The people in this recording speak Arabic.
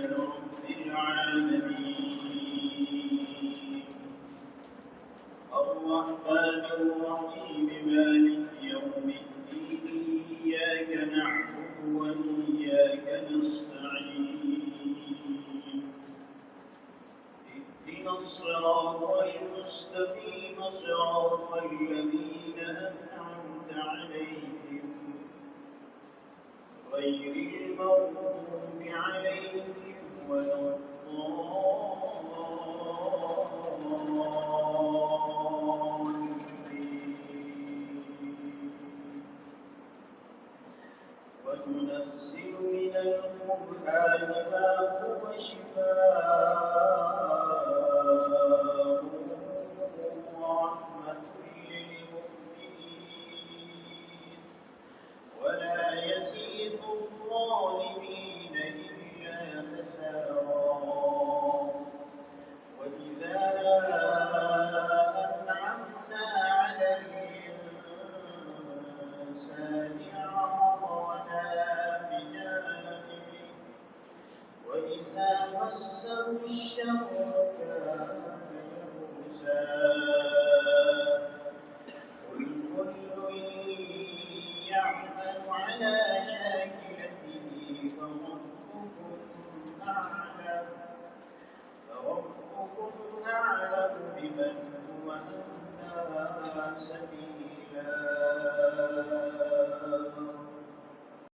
رب العالمين الرحمن الرحيم مالك يوم الدين إياك نعبد وإياك نستعين اهدنا الصراط المستقيم صراط الذين أنعمت عليهم غير المغضوب عليهم ولا الضالين وننزل من القرآن ما هو شفاء ورحمة للمؤمنين ولا يزيد الظالمين إلا خسارا وإذا أنعمنا على الإنسان أعرض ونأى بجانبه وإذا مسه الشر كان يئوسا قل كل يعمل على شاكلته فربكم أعلم بمن هو أهدى سبيلا